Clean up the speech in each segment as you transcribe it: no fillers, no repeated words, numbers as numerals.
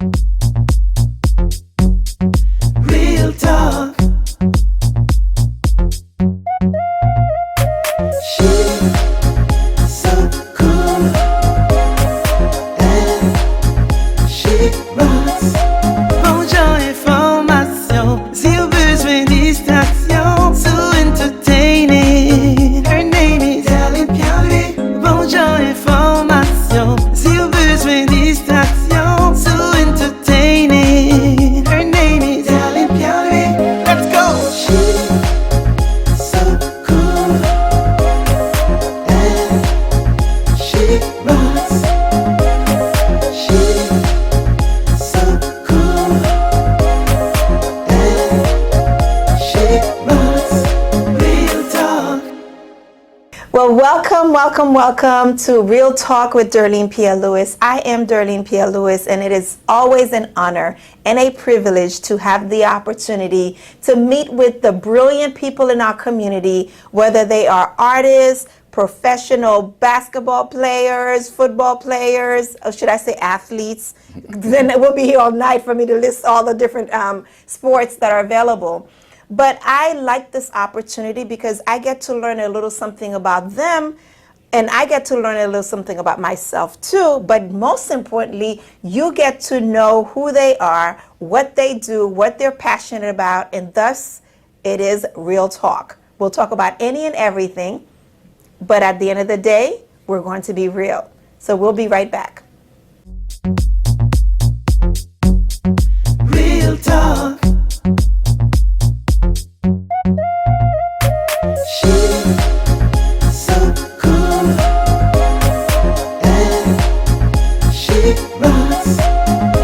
Real talk. She's so cool and she rocks. Bonjour information, si au besoin distraction, so entertaining. Her name is DERLINE PIERRE LOUIS. Bonjour information, si au besoin distraction, so entertaining. Her name is DERLINE PIERRE LOUIS. Let's go. She's so cool and she rocks. She's so cool and she rocks. Real talk. Well, welcome to Real Talk with DERLINE Pierre Louis. I am DERLINE Pierre Louis, and it is always an honor and a privilege to have the opportunity to meet with the brilliant people in our community, whether they are artists, professional basketball players, football players, or should I say athletes? Then it will be here all night for me to list all the different sports that are available. But I like this opportunity because I get to learn a little something about them, and I get to learn a little something about myself too. But most importantly, you get to know who they are, what they do, what they're passionate about, and thus it is real talk. We'll talk about any and everything, but at the end of the day, we're going to be real. So we'll be right back. Real talk. She's so cool and she rocks.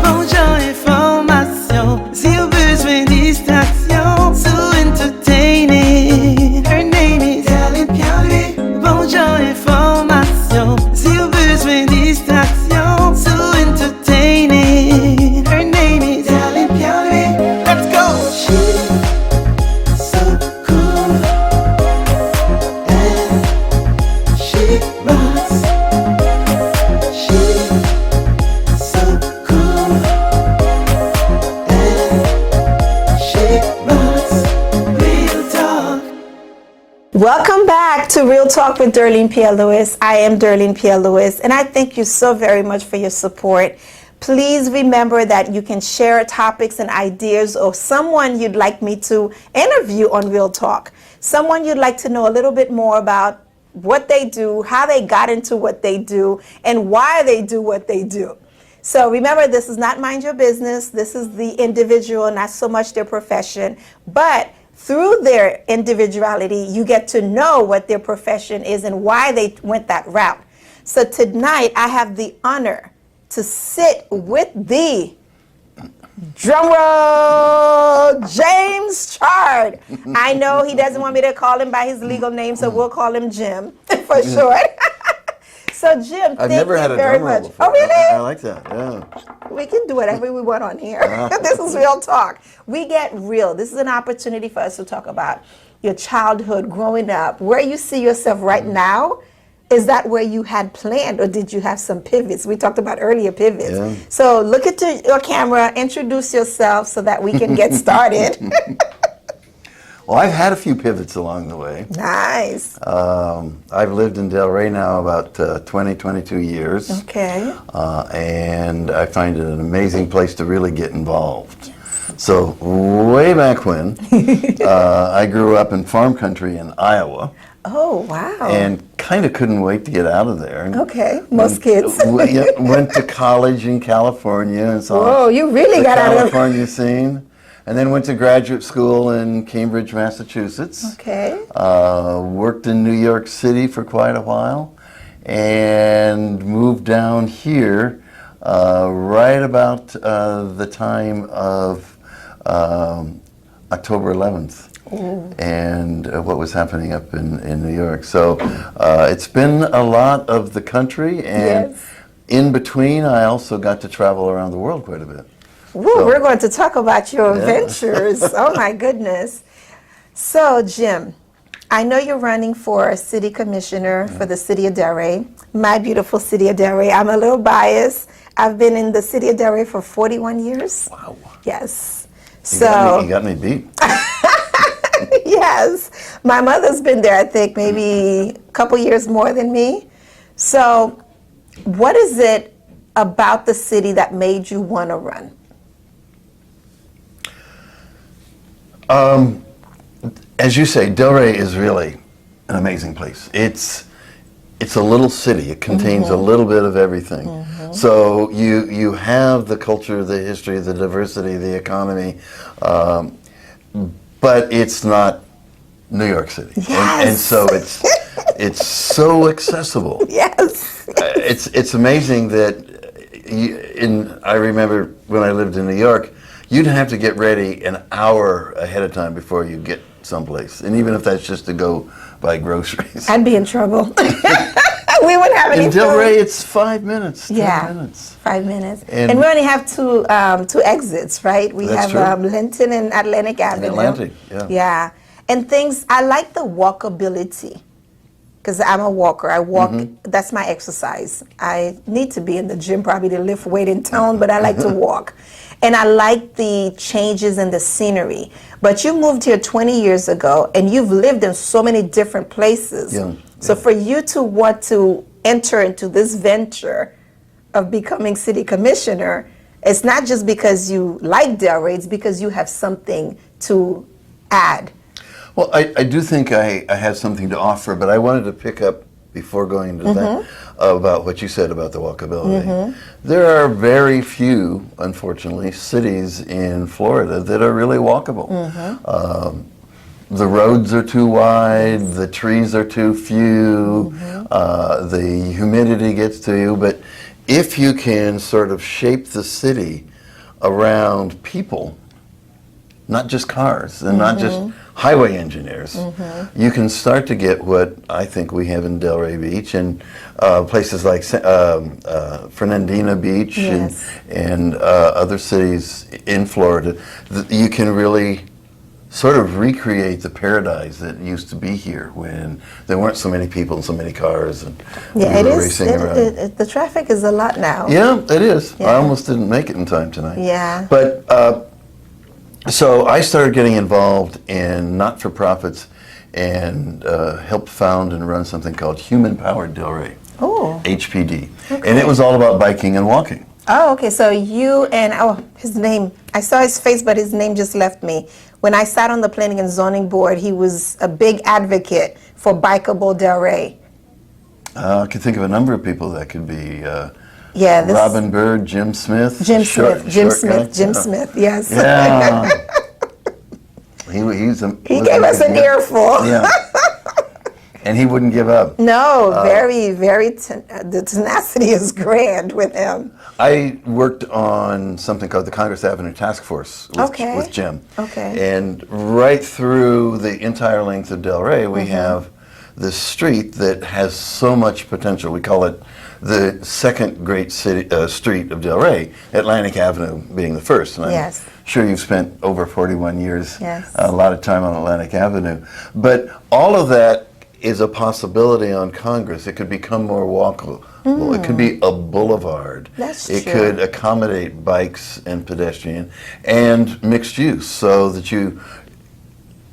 Bonjour information, si au besoin distraction, so entertaining. Her name is DERLINE PIERRE LOUIS. Bonjour information, si au besoin distraction, so entertaining. Her name is DERLINE PIERRE LOUIS. Let's go. She's so cool and she rocks. She's so cool and she rocks. Real talk. Welcome back to Real Talk with DERLINE Pierre Louis. I am DERLINE Pierre Louis, and I thank you so very much for your support. Please remember that you can share topics and ideas or someone you'd like me to interview on Real Talk, someone you'd like to know a little bit more about what they do, how they got into what they do, and why they do what they do. So remember, this is not mind your business. This is the individual, not so much their profession, but through their individuality, you get to know what their profession is and why they went that route. So tonight, I have the honor to sit with the drumroll, James Chard. I know he doesn't want me to call him by his legal name, so we'll call him Jim for short. So Jim, I've thank never had you a very drum roll much. before. Oh, really? I like that, yeah. We can do whatever we want on here. This is Real Talk. We get real. This is an opportunity for us to talk about your childhood, growing up, where you see yourself right now. Is that where you had planned, or did you have some pivots? We talked about earlier pivots. Yeah. So look at your camera, introduce yourself so that we can get started. Well, I've had a few pivots along the way. Nice. I've lived in Delray now about 22 years. Okay. And I find it an amazing place to really get involved. So way back when, I grew up in farm country in Iowa. Oh, wow. And kind of couldn't wait to get out of there. Okay, most kids. Went to college in California and saw Whoa, you really the got out of California scene. And then went to graduate school in Cambridge, Massachusetts. Okay. Worked in New York City for quite a while. And moved down here right about the time of October 11th. Ooh. And what was happening up in New York. So it's been a lot of the country, and yes. In between I also got to travel around the world quite a bit. Woo, so, we're going to talk about your adventures. Oh my goodness. So Jim, I know you're running for city commissioner for the city of Delray, my beautiful city of Delray. I'm a little biased. I've been in the city of Delray for 41 years. Wow. Yes. You got me beat. Yes. My mother's been there, I think, maybe a couple years more than me. So what is it about the city that made you want to run? As you say, Delray is really an amazing place. It's a little city. It contains a little bit of everything. So you have the culture, the history, the diversity, the economy, but it's not New York City. Yes. And so it's so accessible. Yes. It's amazing that I remember when I lived in New York, you'd have to get ready an hour ahead of time before you get someplace, and even if that's just to go buy groceries. I'd be in trouble. We wouldn't have any In food. Delray, it's 5 minutes, 10 Yeah, minutes. 5 minutes. And we only have two exits, right? We That's have true. Linton and Atlantic Avenue. Atlantic, yeah. Yeah. And things, I like the walkability because I'm a walker. I walk, that's my exercise. I need to be in the gym probably to lift weight in town, but I like to walk. And I like the changes in the scenery. But you moved here 20 years ago and you've lived in so many different places. Yeah. So for you to want to enter into this venture of becoming city commissioner, it's not just because you like Delray, it's because you have something to add. Well, I do think I have something to offer, but I wanted to pick up before going into that about what you said about the walkability. There are very few, unfortunately, cities in Florida that are really walkable. The roads are too wide, the trees are too few, the humidity gets to you, but if you can sort of shape the city around people, not just cars and not just highway engineers, you can start to get what I think we have in Delray Beach and places like Fernandina Beach and other cities in Florida. You can really sort of recreate the paradise that used to be here when there weren't so many people and so many cars and Yeah, people it is. racing around. The traffic is a lot now. Yeah, it is. Yeah. I almost didn't make it in time tonight. Yeah. But so I started getting involved in not-for-profits and helped found and run something called Human Powered Delray, Oh. HPD. And it was all about biking and walking. Oh, okay. So you and, his name, I saw his face, but his name just left me. When I sat on the Planning and Zoning Board, he was a big advocate for bikeable Delray. I could think of a number of people that could be Robin Bird, Jim Smith. Jim short Smith, yes. Yeah. He gave us an earful. Yeah. And he wouldn't give up. No, the tenacity is grand with him. I worked on something called the Congress Avenue Task Force with Jim. Okay. And right through the entire length of Delray, we have this street that has so much potential. We call it the second great street of Delray, Atlantic Avenue being the first. And I'm sure you've spent over 41 years, a lot of time on Atlantic Avenue. But all of that is a possibility on Congress. It could become more walkable. It could be a boulevard. It could accommodate bikes and pedestrian and mixed use so that you,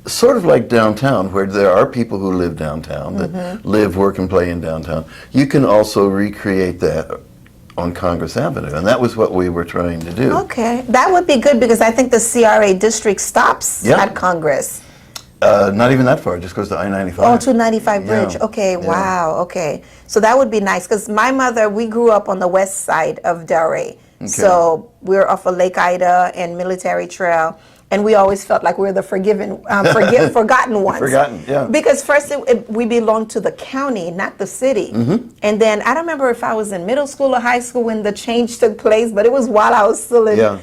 sort of like downtown, where there are people who live downtown, that live, work, and play in downtown, you can also recreate that on Congress Avenue. And that was what we were trying to do. Okay. That would be good because I think the CRA district stops at Congress. Not even that far, it just goes to I-95. Oh, 295 Bridge. Yeah. Okay, wow, okay. So that would be nice because my mother, we grew up on the west side of Delray. Okay. So we're off of Lake Ida and Military Trail. And we always felt like we were the forgotten ones. Forgotten, yeah. Because first we belonged to the county, not the city. And then I don't remember if I was in middle school or high school when the change took place, but it was while I was still in.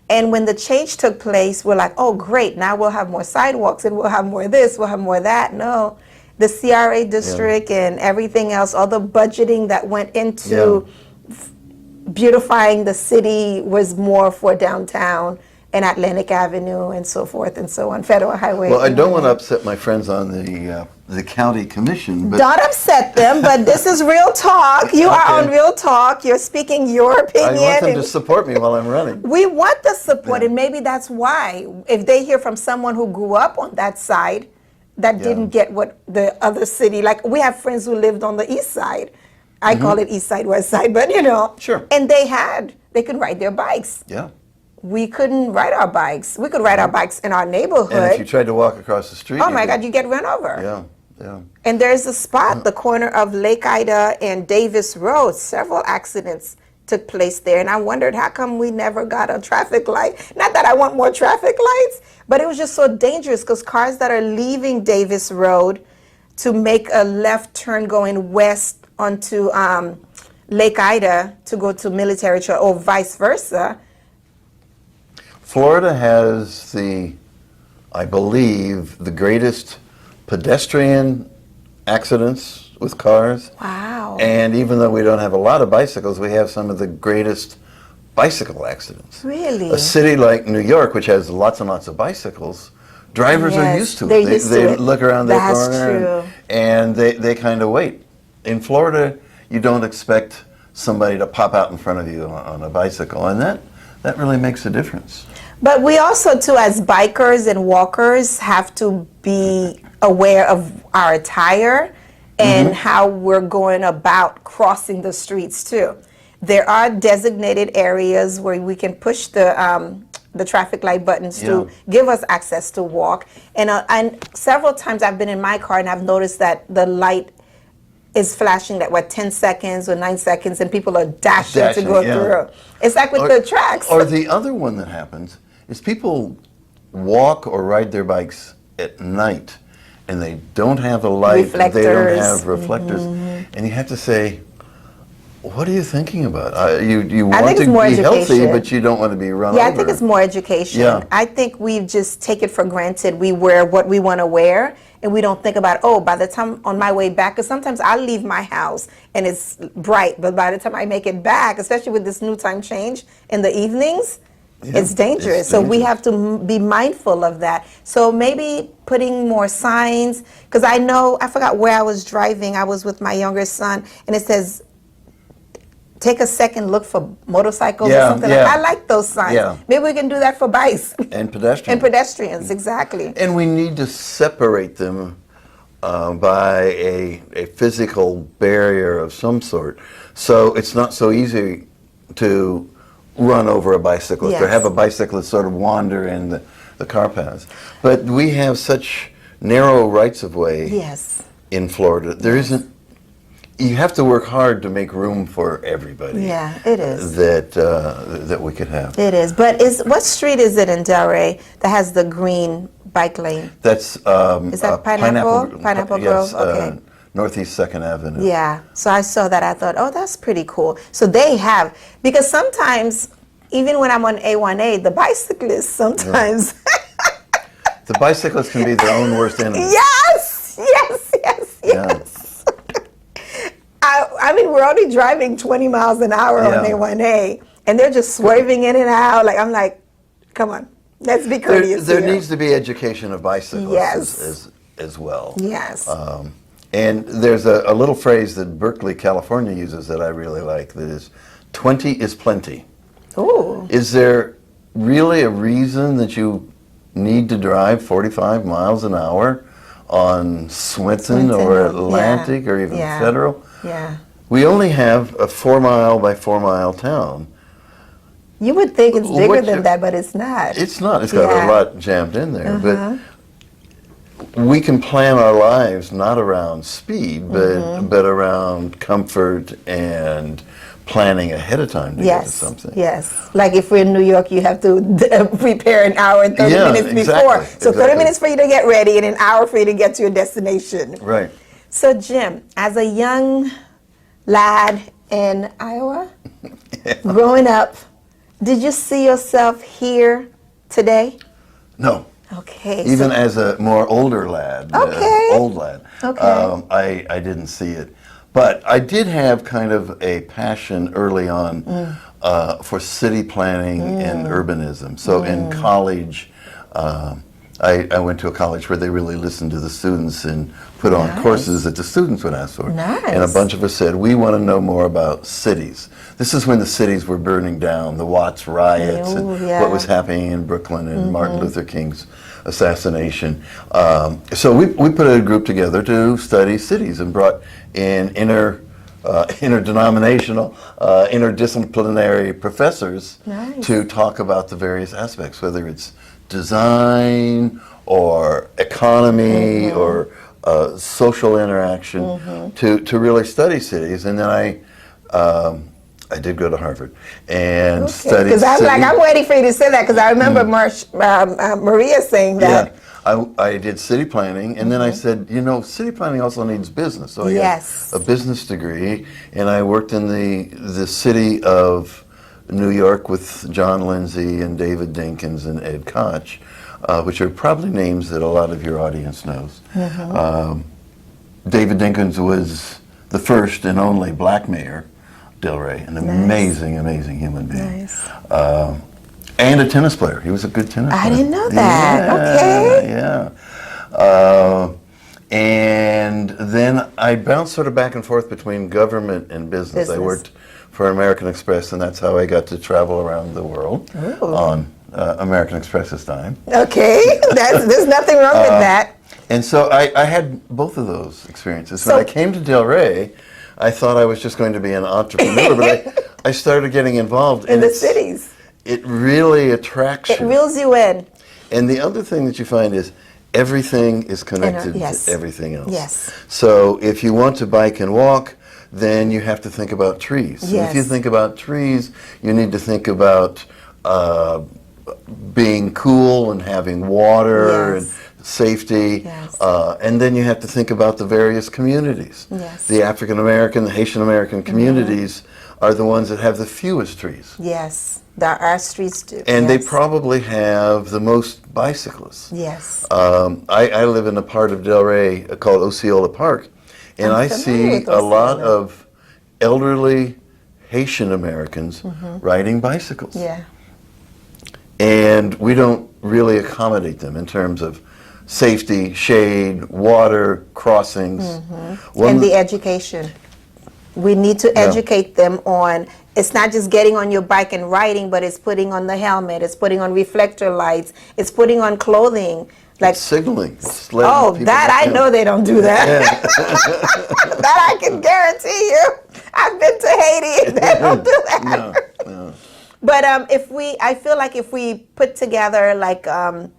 And when the change took place, we're like, oh, great, now we'll have more sidewalks and we'll have more of this, we'll have more of that. No, the CRA district and everything else, all the budgeting that went into beautifying the city was more for downtown and Atlantic Avenue and so forth and so on, Federal Highway. Well, I don't want to upset my friends on the county commission, but Don't upset them, but this is Real Talk. You are on Real Talk. You're speaking your opinion. I want them to and support me while I'm running. we want the support, and maybe that's why. If they hear from someone who grew up on that side that didn't get what the other city, like we have friends who lived on the east side. I call it east side, west side, but you know. Sure. And they could ride their bikes. Yeah. We couldn't ride our bikes. We could ride our bikes in our neighborhood. And if you tried to walk across the street, oh my God, you get run over. Yeah, yeah. And there's a spot, the corner of Lake Ida and Davis Road. Several accidents took place there, and I wondered how come we never got a traffic light. Not that I want more traffic lights, but it was just so dangerous because cars that are leaving Davis Road to make a left turn going west onto Lake Ida to go to Military Trail or vice versa. Florida has I believe, the greatest pedestrian accidents with cars. Wow. And even though we don't have a lot of bicycles, we have some of the greatest bicycle accidents. Really? A city like New York, which has lots and lots of bicycles, drivers are used to it. They're used to they it. look around their That's corner true. and they kind of wait. In Florida, you don't expect somebody to pop out in front of you on a bicycle, and that really makes a difference. But we also, too, as bikers and walkers, have to be aware of our attire and how we're going about crossing the streets, too. There are designated areas where we can push the traffic light buttons to give us access to walk. And several times I've been in my car and I've noticed that the light is flashing at 10 seconds or 9 seconds, and people are dashing to go through. It's like with the tracks. Or the other one that happens is people walk or ride their bikes at night, and they don't have a light, they don't have reflectors, and you have to say, what are you thinking about? You want to be healthy, but you don't want to be run over. Yeah, I think it's more education. Yeah. I think we just take it for granted. We wear what we want to wear, and we don't think about, oh, by the time on my way back, because sometimes I leave my house and it's bright, but by the time I make it back, especially with this new time change in the evenings, it's dangerous. So we have to be mindful of that. So maybe putting more signs, because I forgot where I was driving. I was with my younger son, and it says, take a second look for motorcycles or something. I like those signs. Yeah. Maybe we can do that for bikes. And pedestrians. And pedestrians, exactly. And we need to separate them by a physical barrier of some sort. So it's not so easy to run over a bicyclist or have a bicyclist sort of wander in the car paths. But we have such narrow rights of way in Florida. There isn't. You have to work hard to make room for everybody. Yeah, it is. That we could have. It is. But what street is it in Delray that has the green bike lane? That's is that Pineapple? Pineapple Grove? Yes, okay. Northeast 2nd Avenue. Yeah. So I saw that. I thought, oh, that's pretty cool. So they have, because sometimes, even when I'm on A1A, the bicyclists sometimes. The bicyclists can be their own worst enemy. Yes. I mean, we're only driving 20 miles an hour on A1A, and they're just swerving in and out. I'm like, come on, let's be courteous. There needs to be education of bicyclists as well. Yes. And there's a little phrase that Berkeley, California uses that I really like, that is, 20 is plenty. Ooh. Is there really a reason that you need to drive 45 miles an hour on Swinton or Atlantic or even Federal? Yeah. We only have a 4 mile by 4 mile town. You would think it's bigger than that, but it's not. It's not. It's got a lot jammed in there. But we can plan our lives not around speed, but around comfort and planning ahead of time to get to something. Yes. Like if we're in New York, you have to prepare an hour and 30 minutes before. So 30 minutes for you to get ready and an hour for you to get to your destination. Right. So Jim, as a young lad in Iowa, growing up, did you see yourself here today? No. Okay. Even as a more older lad, old lad, I didn't see it. But I did have kind of a passion early on for city planning and urbanism. So in college, I went to a college where they really listened to the students and put on courses that the students would ask for. And a bunch of us said, we want to know more about cities. This is when the cities were burning down, the Watts riots, and what was happening in Brooklyn and Martin Luther King's assassination. So we put a group together to study cities and brought in interdenominational, interdisciplinary professors to talk about the various aspects, whether it's design or economy or social interaction, to really study cities. And then I did go to Harvard and studied. Because I'm waiting for you to say that, because I remember Maria saying that. Yeah. I did city planning, and then I said, you know, city planning also needs business. So I got a business degree, and I worked in the city of New York with John Lindsay and David Dinkins and Ed Koch, which are probably names that a lot of your audience knows. David Dinkins was the first and only black mayor, Delray, an amazing, amazing human being. And a tennis player. He was a good tennis player. I didn't know that. And then I bounced sort of back and forth between government and business. I worked for American Express, and that's how I got to travel around the world on American Express's dime. There's nothing wrong with that. And so I had both of those experiences. When I came to Delray, I thought I was just going to be an entrepreneur, but I started getting involved in the cities. It really attracts you. It reels you in. And the other thing that you find is everything is connected to everything else. So if you want to bike and walk, then you have to think about trees. And if you think about trees, you need to think about being cool and having water and safety. And then you have to think about the various communities. The African American, the Haitian American communities are the ones that have the fewest trees. Our streets do. And they probably have the most bicyclists. I live in a part of Delray called Osceola Park, and I see a lot of elderly Haitian Americans riding bicycles. And we don't really accommodate them in terms of safety, shade, water, crossings. And the education. We need to educate them on, it's not just getting on your bike and riding, but it's putting on the helmet, it's putting on reflector lights, it's putting on clothing. Like it's signaling. That I know they don't do that. That I can guarantee you. I've been to Haiti and they don't do that. But I feel like if we put together like, I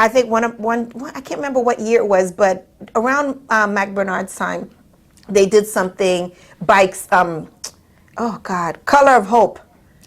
think I can't remember what year it was, but around Mac Bernard's time, they did something, bikes, Color of Hope.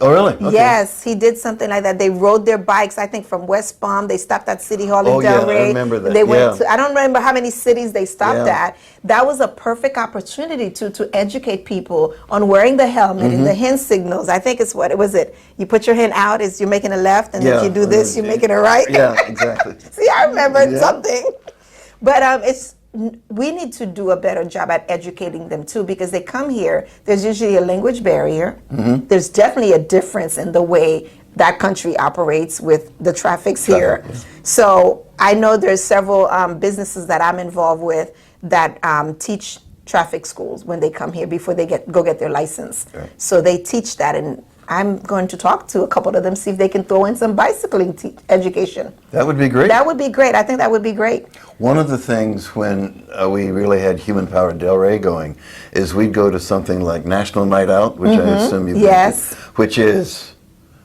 Oh, really? Okay. Yes, he did something like that. They rode their bikes, I think, from West Palm. They stopped at City Hall in Delray. I remember that. They went to, I don't remember how many cities they stopped at. That was a perfect opportunity to educate people on wearing the helmet and the hand signals. I think it's what was it? You put your hand out as you're making a left, and if you do this, you're making a right. Yeah, exactly. See, I remember something. But we need to do a better job at educating them too, because they come here, there's usually a language barrier. There's definitely a difference in the way that country operates with the traffics here. So I know there's several businesses that I'm involved with that teach traffic schools when they come here before they go get their license. So they teach that, and I'm going to talk to a couple of them, see if they can throw in some bicycling education. That would be great. That would be great. I think that would be great. One of the things when we really had Human Powered Delray going is we'd go to something like National Night Out, which I assume you've been to, which is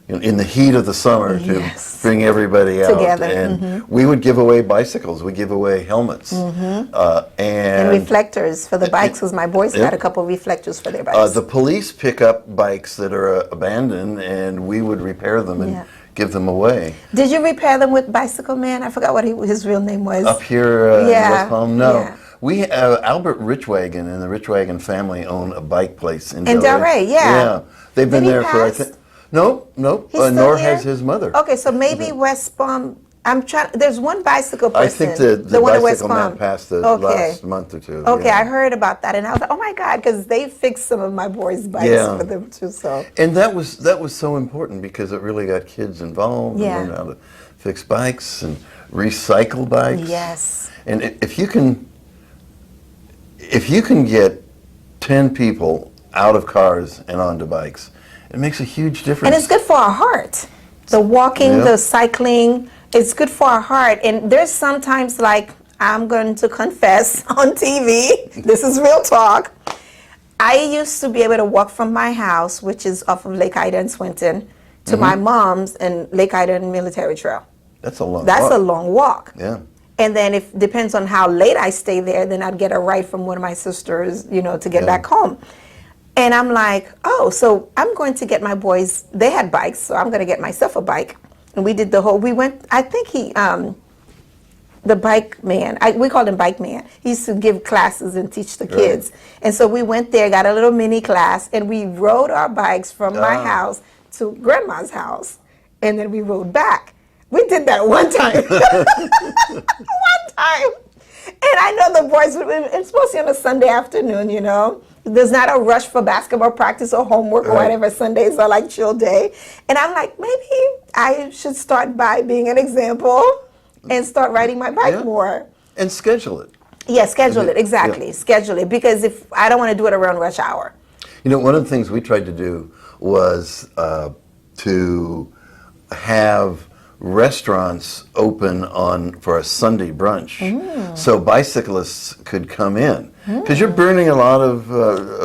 in the heat of the summer to bring everybody out. Together. And we would give away bicycles. We give away helmets. And reflectors for the bikes, because my boys got a couple of reflectors for their bikes. The police pick up bikes that are abandoned, and we would repair them and give them away. Did you repair them with Bicycle Man? I forgot what his real name was. Up here in West Palm? No. We Albert Richwagon and the Richwagon family own a bike place in Delray. Yeah. They've been there for, I think. No, nor here? has his mother. Okay, so maybe West Palm, I'm trying. There's one bicycle person. I think the one in West bicycle Palm. map passed the Okay. last month or two. Okay, yeah. I heard about that, and I was like, oh my God, because they fixed some of my boys' bikes Yeah. for them too. So And that was so important because it really got kids involved Yeah. and learned how to fix bikes and recycle bikes. yes, And if you can get 10 people out of cars and onto bikes, it makes a huge difference. and it's good for our heart. The walking, Yeah. the cycling, it's good for our heart. And there's sometimes, like, I'm going to confess on TV, this is real talk. I used to be able to walk from my house, which is off of Lake Ida and Swinton, to my mom's and Lake Ida and Military Trail. That's a long That's walk. a long walk. Yeah. And then if depends on how late I stay there, then I'd get a ride from one of my sisters, to get Yeah. back home. And I'm like, oh, so I'm going to get my boys, they had bikes, so I'm going to get myself a bike. And we did we went, I think the bike man, we called him Bike Man. He used to give classes and teach the kids. And so we went there, got a little mini class, and we rode our bikes from my house to grandma's house. And then we rode back. We did that one time. One time. And I know the boys, it's supposed to be on a Sunday afternoon, There's not a rush for basketball practice or homework or Right. whatever. Sundays are like chill day. And I'm like, maybe I should start by being an example and start riding my bike Yeah. more. And schedule it. Yeah, schedule it, exactly. Yeah. Schedule it, because if I don't want to do it around rush hour. One of the things we tried to do was to have restaurants open for a Sunday brunch, so bicyclists could come in, because you're burning a lot of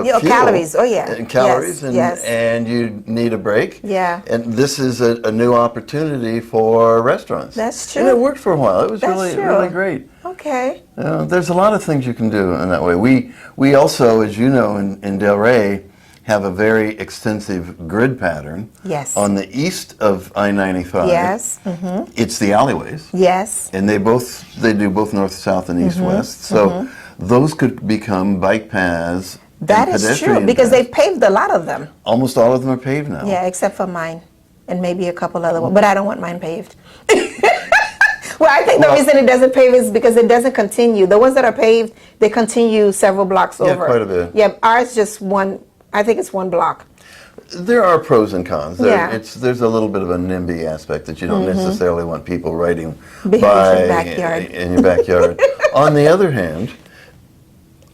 fuel, calories. Oh yeah, and calories, yes. and you need a break. Yeah. And this is a new opportunity for restaurants. That's And true. it worked for a while. It was That's really true. really great. Okay. There's a lot of things you can do in that way. We also, as you know, in Delray, have a very extensive grid pattern. Yes. On the east of I-95. Yes. It's the alleyways. Yes. And they do both north, south, and east, west. So those could become bike paths. That and is true, pedestrian because paths. they've paved a lot of them. Almost all of them are paved now. Yeah, except for mine, and maybe a couple other ones. But I don't want mine paved. Well, I think the reason it doesn't pave is because it doesn't continue. The ones that are paved, they continue several blocks Yeah, over. quite a bit. Yeah, ours just one. I think it's one block. There are pros and cons. Yeah. There's a little bit of a NIMBY aspect that you don't necessarily want people riding Behind your backyard. in your backyard. On the other hand,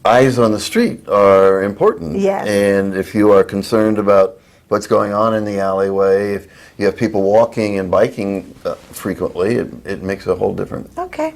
eyes on the street are important. Yes. And if you are concerned about what's going on in the alleyway, if you have people walking and biking frequently, it makes a whole difference. Okay.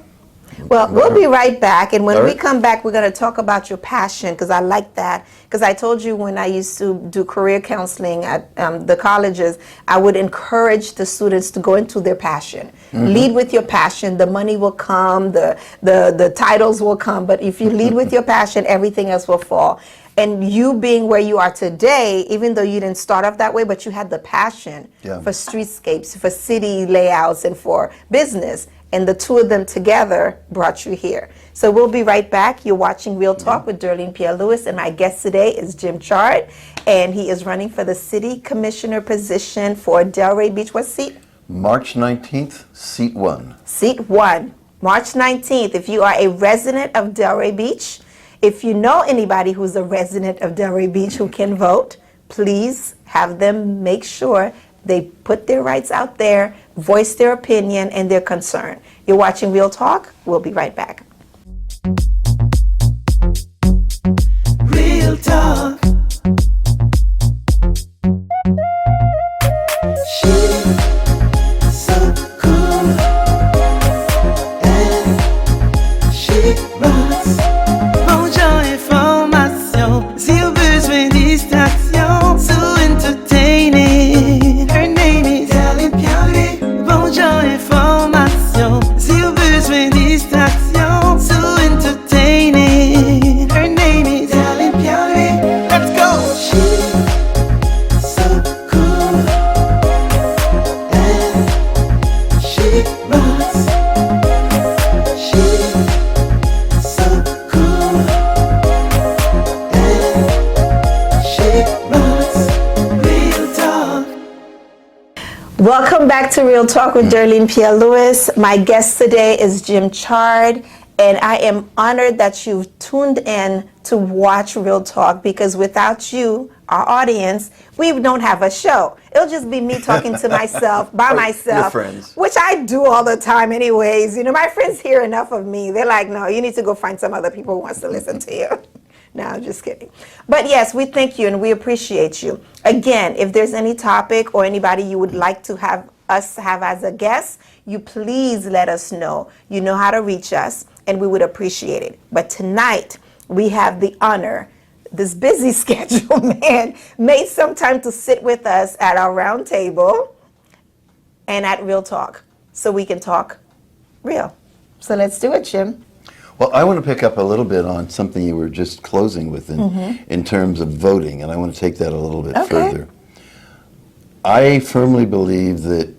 Well, we'll be right back, and when All we right. come back, we're going to talk about your passion, because I like that. Because I told you when I used to do career counseling at the colleges, I would encourage the students to go into their passion. Lead with your passion. The money will come, the titles will come, but if you lead with your passion, everything else will fall. And you being where you are today, even though you didn't start off that way, but you had the passion Yeah. for streetscapes, for city layouts, and for business. And the two of them together brought you here. So we'll be right back. You're watching Real Talk with Darlene Pierre Louis, and my guest today is Jim Chard, and he is running for the city commissioner position for Delray Beach. What seat? March 19th, seat 1. Seat 1, March 19th. If you are a resident of Delray Beach, if you know anybody who's a resident of Delray Beach who can vote, please have them make sure they put their rights out there, voice their opinion and their concern. You're watching Real Talk. We'll be right back. Real talk. She's so cool, and she rocks. Bonjour information, si au besoin distraction, so entertaining. Her name is Darlene Pierre. Bonjour information, si au besoin distraction, so entertaining. Her name is Darlene Pierre. Welcome back to Real Talk with DERLINE Pierre Louis. My guest today is Jim Chard, and I am honored that you've tuned in to watch Real Talk, because without you, our audience, we don't have a show. It'll just be me talking to myself, by myself, your friends. which I do all the time anyways. You know, my friends hear enough of me. They're like, no, you need to go find some other people who wants to listen to you. No, I'm just kidding. But yes, we thank you and we appreciate you. Again, if there's any topic or anybody you would like to have us have as a guest, you please let us know. You know how to reach us, and we would appreciate it. But tonight, we have the honor, this busy schedule man made some time to sit with us at our round table and at Real Talk, so we can talk real. So let's do it, Jim. Well, I want to pick up a little bit on something you were just closing with in terms of voting, and I want to take that a little bit further. I firmly believe that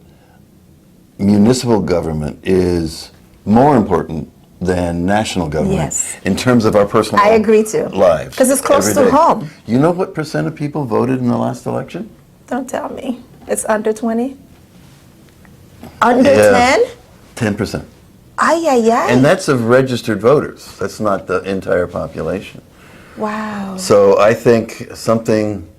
municipal government is more important than national government in terms of our personal I agree too. lives. Because it's close every to day. home. You know what percent of people voted in the last election? Don't tell me. It's under 20? Under 10? 10%. Ay, ay, ay. And that's of registered voters. That's not the entire population. Wow. So I think something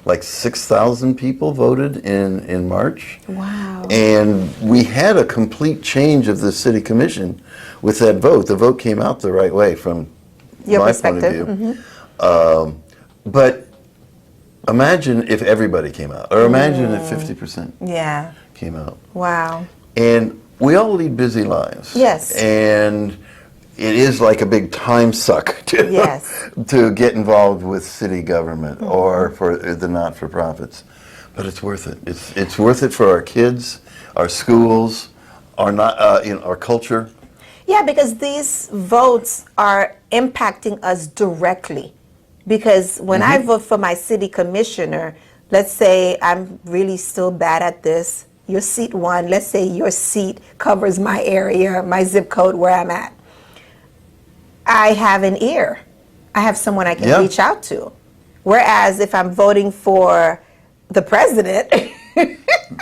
like 6,000 people voted in March. Wow. And we had a complete change of the city commission with that vote. The vote came out the right way from Your my perspective. point of view. But imagine if everybody came out, or imagine if 50% Yeah. came out. Wow. And we all lead busy lives. Yes. And it is like a big time suck to, Yes. to get involved with city government or for the not-for-profits. But it's worth it. It's worth it for our kids, our schools, our our culture. Yeah, because these votes are impacting us directly. Because when I vote for my city commissioner, let's say I'm really still bad at this. Your seat won. Let's say your seat covers my area, my zip code where I'm at. I have an ear. I have someone I can reach out to. Whereas if I'm voting for the president,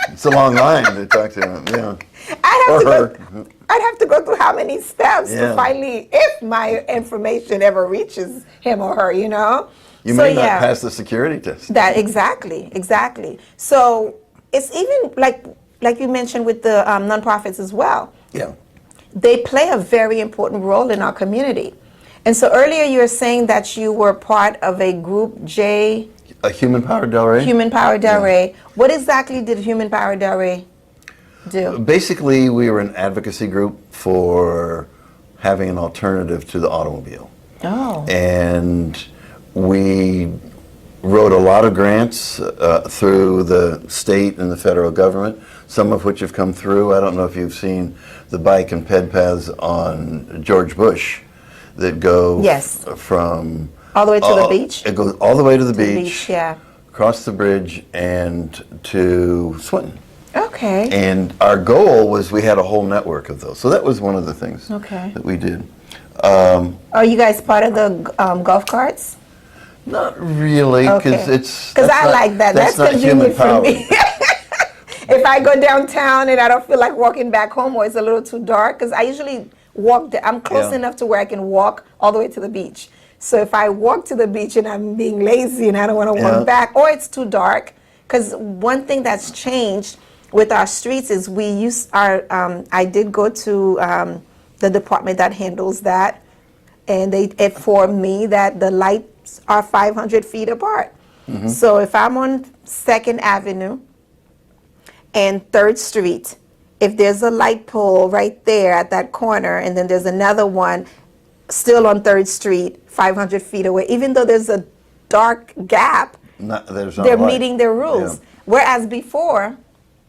It's a long line to talk to him. Yeah. I'd have to go through how many steps to Yeah. finally, if my information ever reaches him or her, you know? You may not pass the security test. That exactly. So it's even like you mentioned with the nonprofits as well. Yeah. They play a very important role in our community. And so earlier you were saying that you were part of a group, A Human Power Delray? Human Power Delray. What exactly did Human Power Delray do? Basically, we were an advocacy group for having an alternative to the automobile. Oh. And we wrote a lot of grants through the state and the federal government, some of which have come through. I don't know if you've seen the bike and ped paths on George Bush that go from... All the way to the beach? It goes all the way to the beach, yeah. across the bridge, and to Swinton. Okay. And our goal was we had a whole network of those. So that was one of the things that we did. Are you guys part of the golf carts? Not really, because Because I like that. That's convenient for me. If I go downtown and I don't feel like walking back home or it's a little too dark, because I usually walk, I'm close enough to where I can walk all the way to the beach. So if I walk to the beach and I'm being lazy and I don't want to walk back, or it's too dark, because one thing that's changed with our streets is we use our, I did go to the department that handles that, and they informed me that the lights are 500 feet apart. So if I'm on 2nd Avenue and 3rd Street, if there's a light pole right there at that corner, and then there's another one still on 3rd Street, 500 feet away, even though there's a dark gap, they're meeting their rules. Whereas before,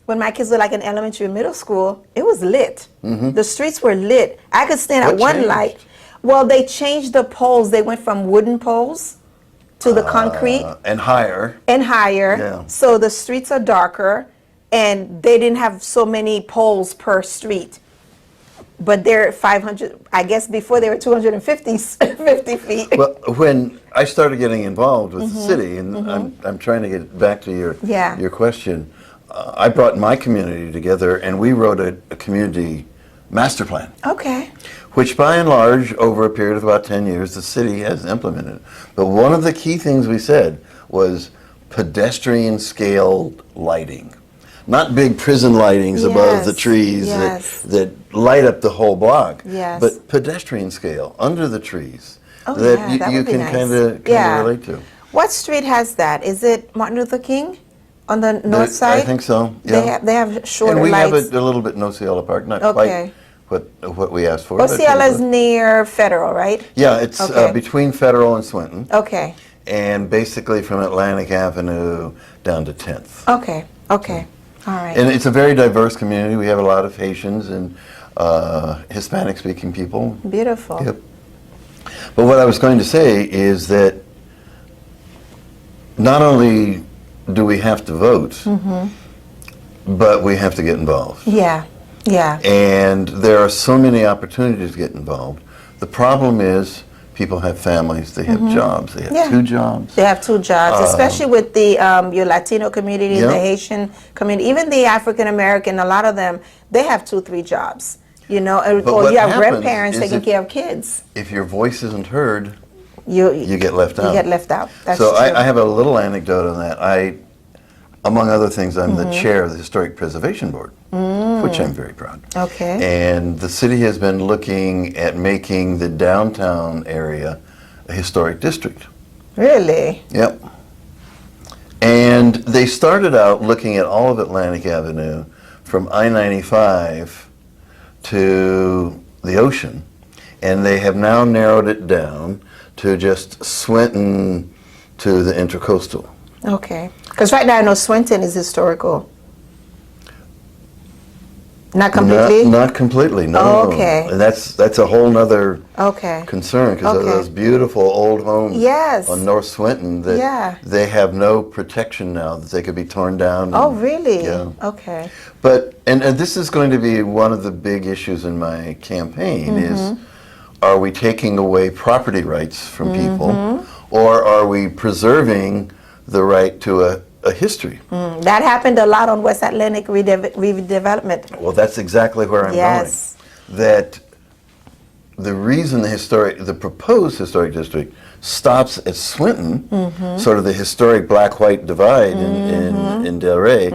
when my kids were like in elementary and middle school, it was lit. The streets were lit. I could stand at one light. Well, they changed the poles. They went from wooden poles to the concrete. And higher. And higher. So the streets are darker, and they didn't have so many poles per street. But they're 500, I guess before they were 250 50 feet. Well, when I started getting involved with the city, and I'm trying to get back to your question, I brought my community together, and we wrote a community master plan, Okay. which by and large, over a period of about 10 years, the city has implemented. But one of the key things we said was pedestrian scaled lighting. Not big prison lightings above the Yes, trees yes. that light up the whole block, Yes. but pedestrian scale, under the trees, Oh, that yeah, that you would be can nice. kind of Yeah. relate to. What street has that? Is it Martin Luther King on the north side? I think so, yeah. They have shorter And we lights. have it a little bit in Osceola Park, not Okay. quite what we asked for. but Osceola is pretty close. near Federal, right? Yeah, it's Okay. between Federal and Swinton, Okay. and basically from Atlantic Avenue down to 10th. Okay. Okay. All right. And it's a very diverse community. We have a lot of Haitians and Hispanic-speaking people. Beautiful. Yep. But what I was going to say is that not only do we have to vote, Mm-hmm. but we have to get involved. Yeah. Yeah. And there are so many opportunities to get involved. The problem is people have families, they have jobs, they have Mm-hmm. Yeah. 2 jobs. They have 2 jobs, especially with the your Latino community, Yeah. the Haitian community, even the African American. A lot of them, they have 2, 3 jobs. You know, But or what you have happens grandparents is taking that care of kids. If your voice isn't heard, You you get left out. You get left out. That's So true. I have a little anecdote on that. Among other things, I'm Mm-hmm. the chair of the Historic Preservation Board, which I'm very proud. Okay. And the city has been looking at making the downtown area a historic district. Really? Yep. And they started out looking at all of Atlantic Avenue from I-95 to the ocean, and they have now narrowed it down to just Swinton to the Intracoastal. Okay. Because right now I know Swinton is historical. Not completely? Not completely, no. Oh, okay. And that's a whole nother Okay. concern, because Okay. those beautiful old homes Yes. on North Swinton that Yeah. they have no protection now, that they could be torn down. Oh, and- really? Yeah. Okay. But, and this is going to be one of the big issues in my campaign is, are we taking away property rights from people, or are we preserving the right to a history? That happened a lot on West Atlantic redevelopment. Well, that's exactly where I'm Yes. going. That the reason the proposed historic district stops at Swinton, sort of the historic black-white divide in Delray,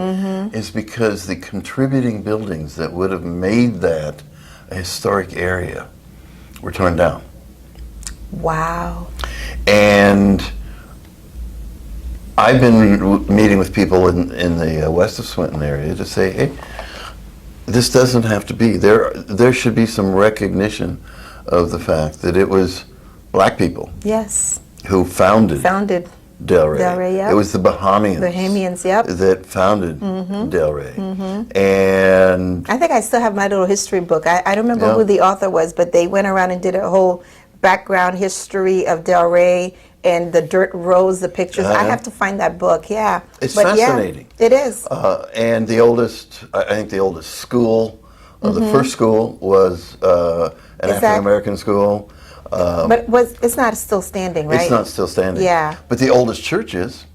is because the contributing buildings that would have made that a historic area were torn down. Wow. And I've been meeting with people in the west of Swinton area to say, hey, this doesn't have to be. There should be some recognition of the fact that it was black people Yes. who founded Founded Delray. Delray, yep. It was the Bahamians, Bahamians, yep. that founded Delray. And I think I still have my little history book. I don't remember Yeah. who the author was, but they went around and did a whole background history of Delray and the dirt roads, the pictures. I Yeah. have to find that book, yeah. It's But yeah, fascinating. it is. and the oldest, I think the oldest school, the first school was an Is that- African American school. But it's not still standing, right? It's not still standing. Yeah. But the oldest churches,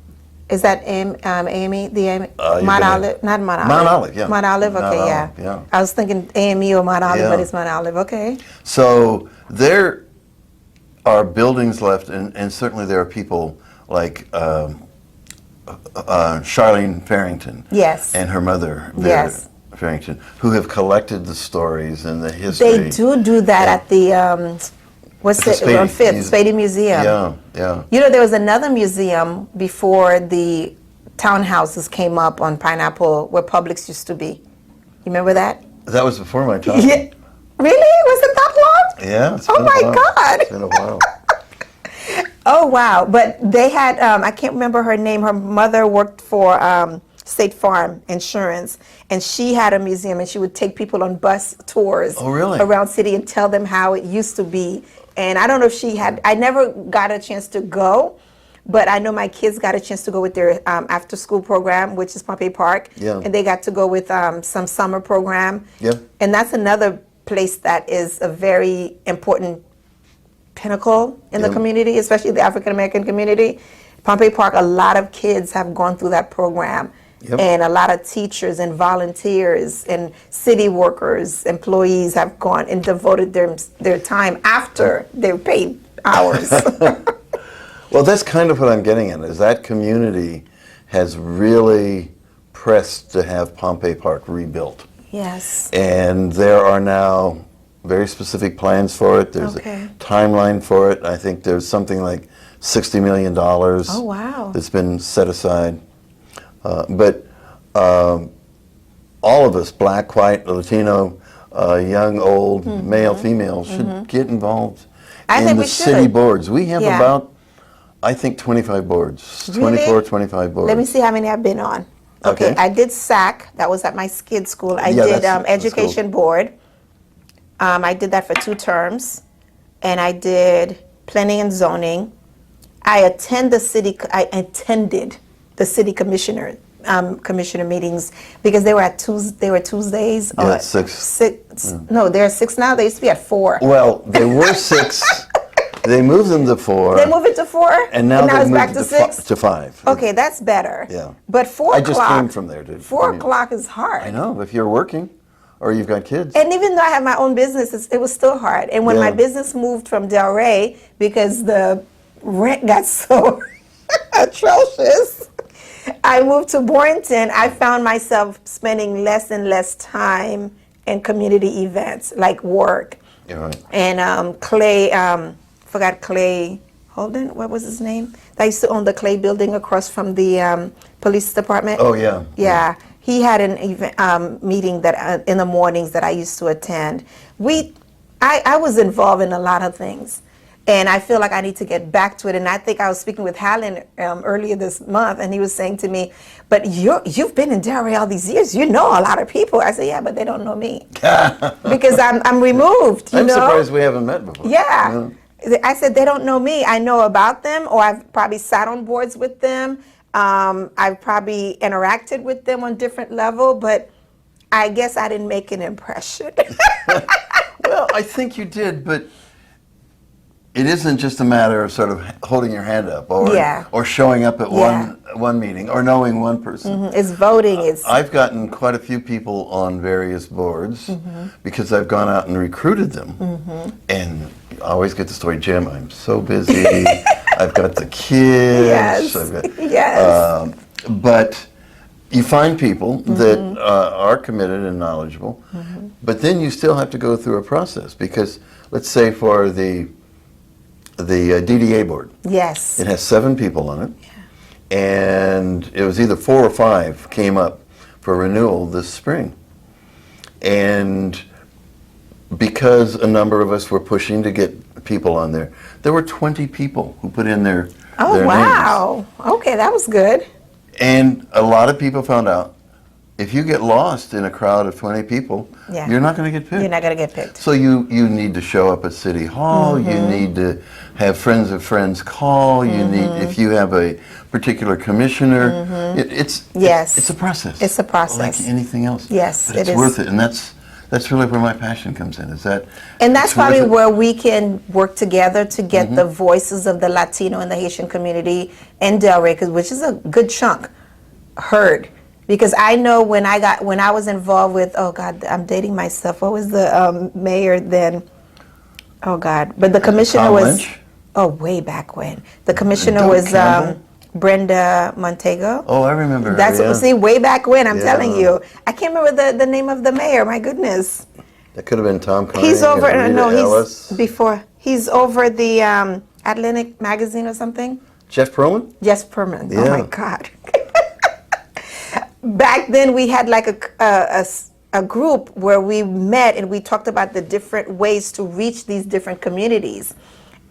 Is that Amy? The Amy? you're Mount gonna- Olive? Not Mount Olive. Mount Olive, yeah. Mount Olive, okay, Mount yeah. Olive, yeah. I was thinking AME or Mount Olive, Yeah. but it's Mount Olive, okay. so there are buildings left, and certainly there are people like Charlene Farrington Yes. and her mother, Vera Yes. Farrington, who have collected the stories and the history. They do that Yeah. at the, what's The it, Spady on Fifth, Muse- Spady Museum. Yeah, yeah. You know, there was another museum before the townhouses came up on Pineapple where Publix used to be. You remember that? That was before my time. Yeah. Really? Was it that long? Yeah. It's Oh been a my while. God. It's been a while. Oh, wow. But they had, I can't remember her name. Her mother worked for State Farm Insurance, and she had a museum, and she would take people on bus tours Oh, really? around city and tell them how it used to be. And I don't know if she had, I never got a chance to go, but I know my kids got a chance to go with their after-school program, which is Pompey Park. Yeah. And they got to go with some summer program. Yeah. And that's another place that is a very important pinnacle in the Yeah. community, especially the African American community. Pompey Park, a lot of kids have gone through that program. Yep. And a lot of teachers and volunteers and city workers, employees have gone and devoted their time after their paid hours. Well, that's kind of what I'm getting at, is that community has really pressed to have Pompey Park rebuilt. Yes. And there are now very specific plans for it. There's Okay. a timeline for it. I think there's something like $60 million Oh, wow. that's been set aside. But all of us, black, white, Latino, young, old, male, female, should get involved I in think the we city should. boards. We have Yeah. about, I think, 25 boards, Really? 24, 25 boards. Let me see how many I've been on. Okay, Okay. I did SAC. That was at my skid school. I Yeah, did that's education board. I did that for 2 terms, and I did planning and zoning. I attended the city commissioner meetings because they were at Tuesdays. Yeah, or 6. No, they're 6 now. They used to be at 4. Well, they were 6. They moved them to 4. They moved it to 4, And now they've it's back moved to it 6. to 5. Okay, that's better. Yeah. But 4 I o'clock. just came from there, dude. 4 o'clock is hard. I know, if you're working or you've got kids. And even though I have my own business, it was still hard. And when Yeah. my business moved from Delray, because the rent got so atrocious, I moved to Boynton. I found myself spending less and less time in community events like work. You're right. And Clay, forgot Clay Holden, what was his name? I used to own the Clay building across from the police department. Oh, yeah. Yeah, he had an event, meeting that in the mornings that I used to attend. I was involved in a lot of things, and I feel like I need to get back to it. And I think I was speaking with Hallen earlier this month, and he was saying to me, "But you've been in Delray all these years. You know a lot of people." I said, "Yeah, but they don't know me because I'm removed." You I'm know? surprised we haven't met before. Yeah. I said, they don't know me. I know about them, or I've probably sat on boards with them. I've probably interacted with them on different level, but I guess I didn't make an impression. Well, I think you did, but it isn't just a matter of sort of holding your hand up or showing up at one meeting or knowing one person. It's voting. I've gotten quite a few people on various boards because I've gone out and recruited them. And I always get the story, Jim, I'm so busy. I've got the kids. Yes. I've got, Yes. but you find people that are committed and knowledgeable, but then you still have to go through a process because, let's say for the DDA board, Yes. it has 7 people on it, and it was either 4 or 5 came up for renewal this spring. And because a number of us were pushing to get people on there, there were 20 people who put in their Oh, names. wow. Okay, that was good. And a lot of people found out if you get lost in a crowd of 20 people, Yeah. you're not going to get picked. You're not going to get picked. So you need to show up at City Hall. You need to have friends of friends call. You need, if you have a particular commissioner, it's a process. It's a process. like anything else. Yes, but it it's is. worth it, and that's really where my passion comes in. Is that? And that's it's worth probably it. where we can work together to get the voices of the Latino and the Haitian community in Delray, which is a good chunk, heard. Because I know when I was involved with, oh God, I'm dating myself. What was the mayor then? Oh God, but the commissioner Tom was, Lynch? oh, way back when. The commissioner Doug was Campbell? Brenda Montego. Oh, I remember. her, That's yeah. see, way back when. I'm Yeah. telling you, I can't remember the name of the mayor. My goodness. That could have been Tom Carney. He's over. and Rita No, Ellis. he's before. He's over the Atlantic magazine or something. Jeff Perlman. Jeff Perman. Oh Yeah. my God. Back then, we had like a group where we met and we talked about the different ways to reach these different communities.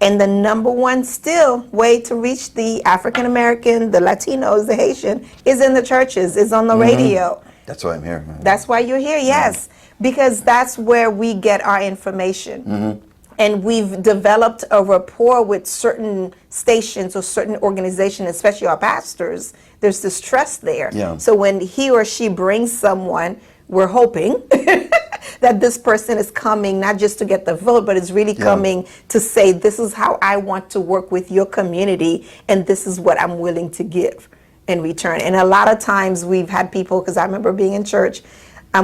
And the number one still way to reach the African American, the Latinos, the Haitian, is in the churches, is on the radio. That's why I'm here. That's why you're here, yes. Because that's where we get our information. And we've developed a rapport with certain stations or certain organizations, especially our pastors. There's this trust there. Yeah. So when he or she brings someone, we're hoping that this person is coming not just to get the vote, but is really coming to say, this is how I want to work with your community, and this is what I'm willing to give. in return. And a lot of times we've had people, because I remember being in church,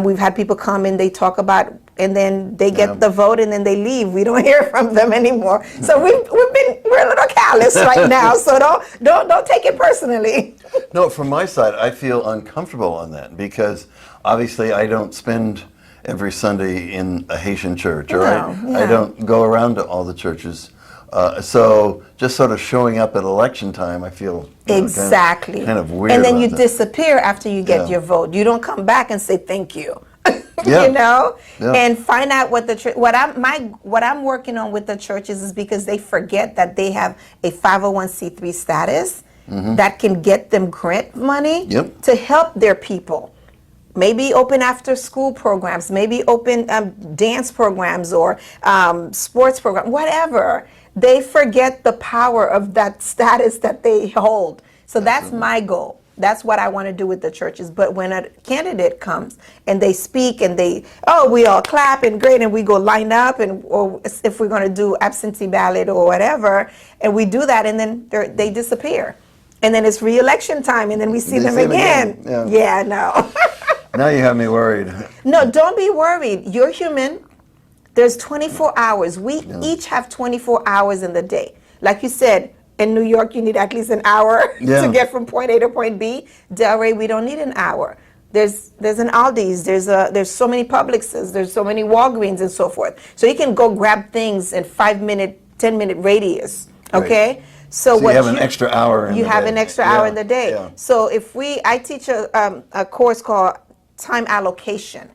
we've had people come and they talk about, and then they get the vote and then they leave. We don't hear from them anymore. So we're a little callous right now. So don't take it personally. No, from my side, I feel uncomfortable on that because obviously I don't spend every Sunday in a Haitian church, or I don't go around to all the churches. So just sort of showing up at election time, I feel exactly kind of weird. And then you that. Disappear after you get your vote. You don't come back and say thank you. Yeah. You know, Yeah. and find out what the what I'm working on with the churches is because they forget that they have a 501c3 status that can get them grant money to help their people. Maybe open after school programs, maybe open dance programs or sports programs, whatever. They forget the power of that status that they hold. So that's my goal. That's what I want to do with the churches. But when a candidate comes and they speak and we all clap and great, and we go line up, and or if we're going to do absentee ballot or whatever, and we do that, and then they disappear. And then it's re-election time, and then we see them again. Yeah, no. Now you have me worried. No, don't be worried. You're human. There's 24 hours. We each have 24 hours in the day. Like you said, in New York, you need at least an hour to get from point A to point B. Delray, we don't need an hour. There's an Aldi's. There's so many Publixes. There's so many Walgreens and so forth. So you can go grab things in 5-minute, 10-minute radius. Okay. Right. So you have an extra hour in the day. You have an extra hour in the day. Yeah. So I teach a course called time allocation,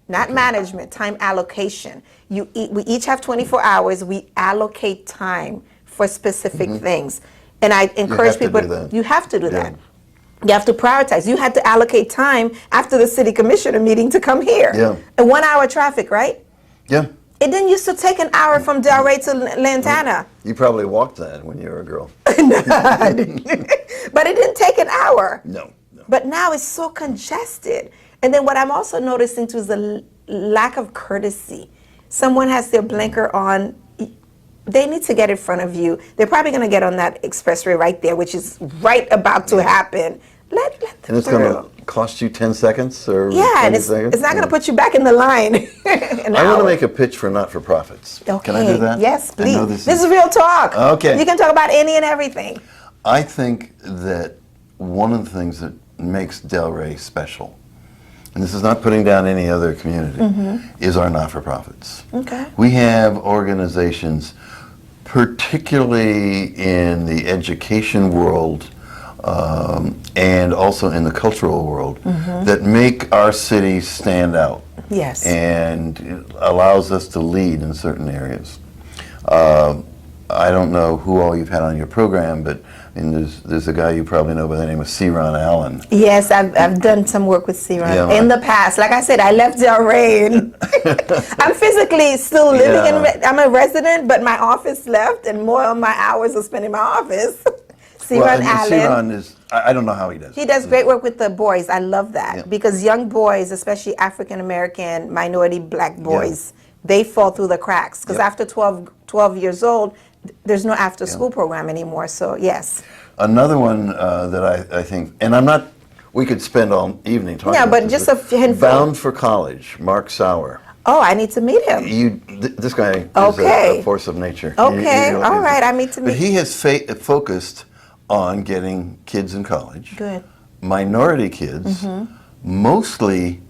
not management, time allocation. We each have 24 hours. We allocate time for specific things. And I encourage people, you have to do that. You have to prioritize. You had to allocate time after the city commissioner meeting to come here. Yeah. And 1 hour traffic, right? Yeah. It didn't used to take an hour from Delray to Lantana. You probably walked that when you were a girl. No, I didn't. But it didn't take an hour. No. But now it's so congested. And then what I'm also noticing too is the lack of courtesy. Someone has their blinker on. They need to get in front of you. They're probably going to get on that expressway right there, which is right about to happen. Let them And it's through. going to cost you 10 seconds or Yeah, and 20 seconds? it's not going to put you back in the line. I want to make a pitch for not-for-profits. Okay. Can I do that? Yes, I know please. This is real talk. Okay. You can talk about any and everything. I think that one of the things that makes Delray special, and this is not putting down any other community, is our not-for-profits. Okay. We have organizations, particularly in the education world and also in the cultural world, that make our city stand out. Yes. And it allows us to lead in certain areas. I don't know who all you've had on your program, but there's a guy you probably know by the name of C. Ron Allen. Yes, I've done some work with C. Ron Yeah, in the past. Like I said, I left Delray. I'm physically still living I'm a resident, but my office left, and more of my hours are spent in my office. C. Ron Allen. C. Ron is, I don't know how he does it. He does great work with the boys. I love that because young boys, especially African American, minority black boys, they fall through the cracks because after 12 years old, there's no after school program anymore. So yes. Another one that I think, and I'm not, we could spend all evening talking about but this, just a handful. Bound for College, Mark Sauer. Oh, I need to meet him. This guy is a force of nature. Okay, all right, I need to meet him. But he has focused on getting kids in college. Good. Minority kids, mostly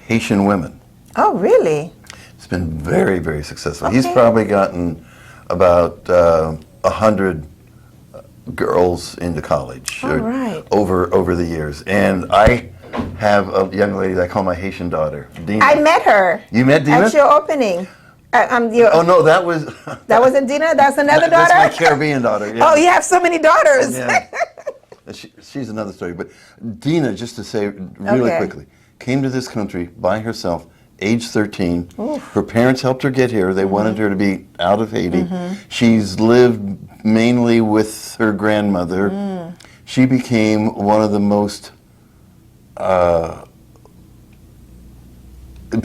Haitian women. Oh, really? It's been very, very successful. He's probably gotten about 100 girls into college over the years. And I have a young lady that I call my Haitian daughter, Dina. I met her. You met Dina? At your opening. Oh, no, that was... That wasn't Dina? That's another daughter? That's my Caribbean daughter, yeah. Oh, you have so many daughters. Yeah. She's another story. But Dina, just to say really quickly, came to this country by herself, age 13. Her parents helped her get here. They wanted her to be out of Haiti. She's lived mainly with her grandmother. She became one of the most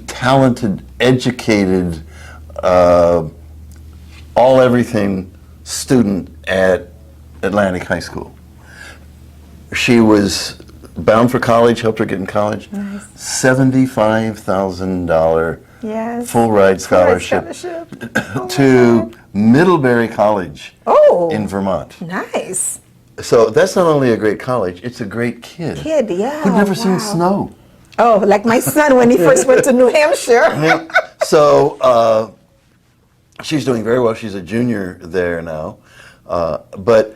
talented, educated, all everything student at Atlantic High School. She was bound for college, helped her get in college. Nice. $75,000 Yes. full ride scholarship to Middlebury College in Vermont. Nice. So that's not only a great college, it's a great kid. Yeah. Who'd never seen wow. snow. Oh, like my son when he first went to New Hampshire. So she's doing very well. She's a junior there now. But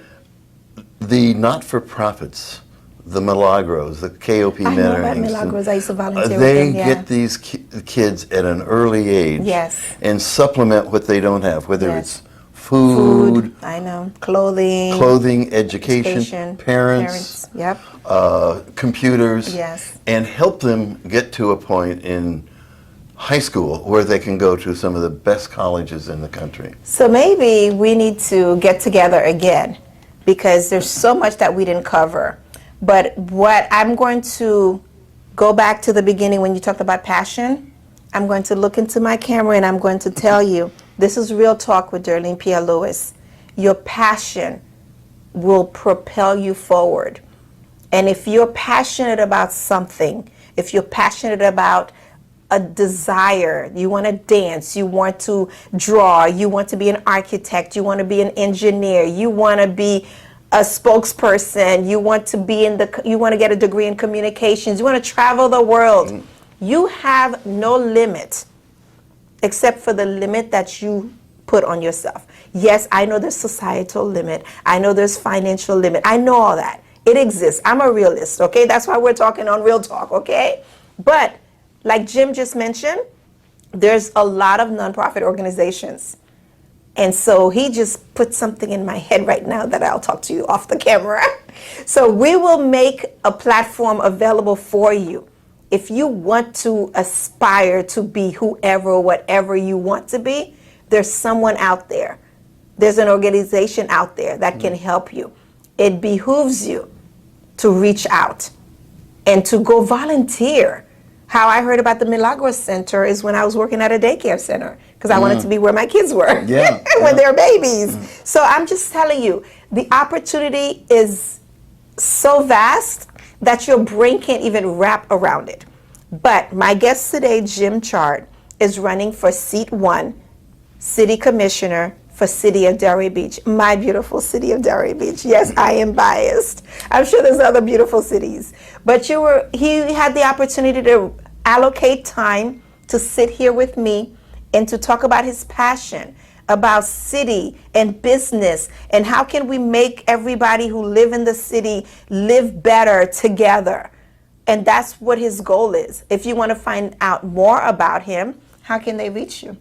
the not-for-profits, the Milagros, the KOP I know about Mentorings, Milagros. I used to volunteer they with them, yeah. get these kids at an early age Yes. and supplement what they don't have, whether Yes. it's food, I know. Clothing, education, parents, Yep. computers, Yes. and help them get to a point in high school where they can go to some of the best colleges in the country. So maybe we need to get together again because there's so much that we didn't cover. But what I'm going to go back to the beginning when you talked about passion. I'm going to look into my camera and I'm going to tell you, this is Real Talk with DERLINE Pierre Louis. Your passion will propel you forward. And if you're passionate about something, if you're passionate about a desire, you want to dance, you want to draw, you want to be an architect, you want to be an engineer, you want to be a spokesperson, you want to be you want to get a degree in communications, you want to travel the world. You have no limit except for the limit that you put on yourself. Yes, I know there's societal limit. I know there's financial limit. I know all that. It exists. I'm a realist, okay? That's why we're talking on Real Talk, okay? But like Jim just mentioned, there's a lot of nonprofit organizations. And so he just put something in my head right now that I'll talk to you off the camera. So we will make a platform available for you. If you want to aspire to be whoever, whatever you want to be, there's someone out there. There's an organization out there that can help you. It behooves you to reach out and to go volunteer. How I heard about the Milagros Center is when I was working at a daycare center because I wanted to be where my kids were when they're babies. So I'm just telling you, the opportunity is so vast that your brain can't even wrap around it. But my guest today, Jim Chard, is running for seat 1, City Commissioner for City of Delray Beach, my beautiful city of Delray Beach. Yes, I am biased. I'm sure there's other beautiful cities. But he had the opportunity to allocate time to sit here with me and to talk about his passion about city and business and how can we make everybody who live in the city live better together. And that's what his goal is. If you want to find out more about him, how can they reach you?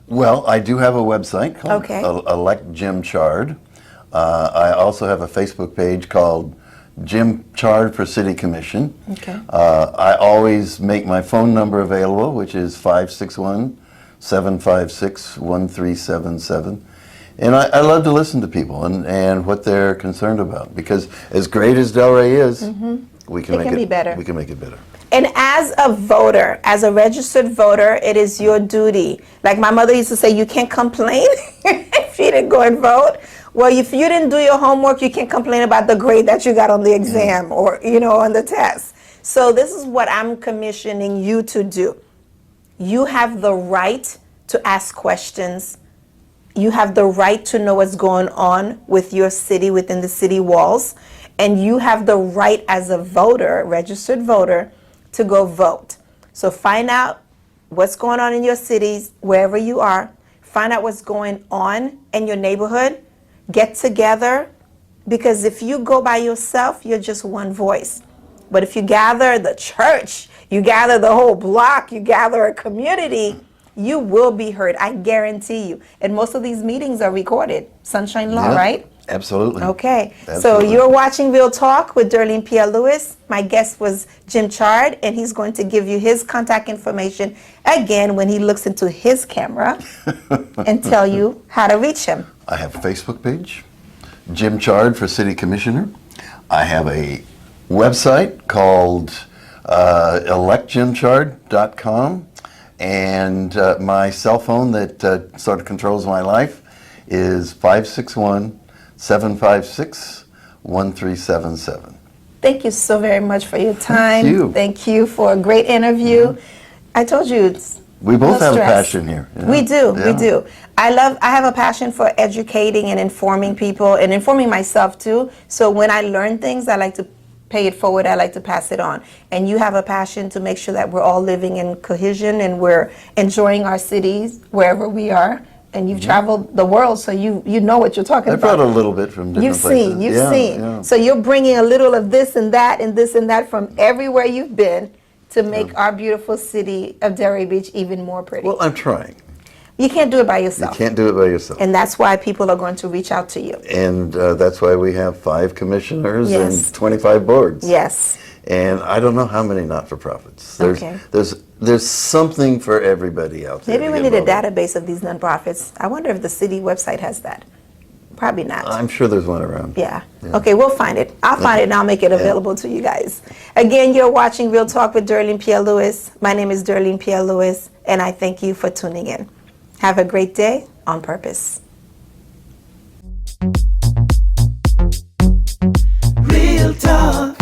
Well, I do have a website called Elect Jim Chard. I also have a Facebook page called Jim Chard for City Commission. Okay. I always make my phone number available, which is 561-756-1377. And I love to listen to people and what they're concerned about, because as great as Delray is, we can make it better. We can make it better. And as a voter, as a registered voter, it is your duty. Like my mother used to say, you can't complain if you didn't go and vote. Well, if you didn't do your homework, you can't complain about the grade that you got on the exam or, on the test. So this is what I'm commissioning you to do. You have the right to ask questions. You have the right to know what's going on with your city within the city walls. And you have the right as a voter, registered voter, to go vote. So find out what's going on in your cities, wherever you are. Find out what's going on in your neighborhood. Get together, because if you go by yourself, you're just one voice. But if you gather the church, you gather the whole block, you gather a community, you will be heard. I guarantee you. And most of these meetings are recorded. Sunshine Law, right? Absolutely. Okay. Absolutely. So you're watching Real Talk with DERLINE Pierre Louis. My guest was Jim Chard, and he's going to give you his contact information again when he looks into his camera and tell you how to reach him. I have a Facebook page, Jim Chard for City Commissioner. I have a website called electjimchard.com, and my cell phone that sort of controls my life is 561-756-1377. Thank you so very much for your time. Thank you. Thank you for a great interview. I told you it's We both no have a stress. passion here. you know? We do, we Yeah. do. I have a passion for educating and informing people and informing myself too. So when I learn things, I like to pay it forward. I like to pass it on. And you have a passion to make sure that we're all living in cohesion and we're enjoying our cities wherever we are. And you've traveled the world, so you know what you're talking I about. brought a little bit from different You've places. seen, you've Yeah, seen. yeah. So you're bringing a little of this and that and this and that from everywhere you've been to make our beautiful city of Delray Beach even more pretty. Well, I'm trying. You can't do it by You yourself. can't do it by yourself. And that's why people are going to reach out to you. And that's why we have 5 commissioners Yes. and 25 boards. Yes. And I don't know how many not-for-profits. Okay. There's something for everybody out there. Maybe to we get need a involved in. database of these nonprofits. I wonder if the city website has that. Probably not. I'm sure there's one around. Yeah. Okay, we'll find it. I'll find it and I'll make it available to you guys. Again, you're watching Real Talk with DERLINE Pierre Louis. My name is DERLINE Pierre Louis, and I thank you for tuning in. Have a great day on purpose. Real talk.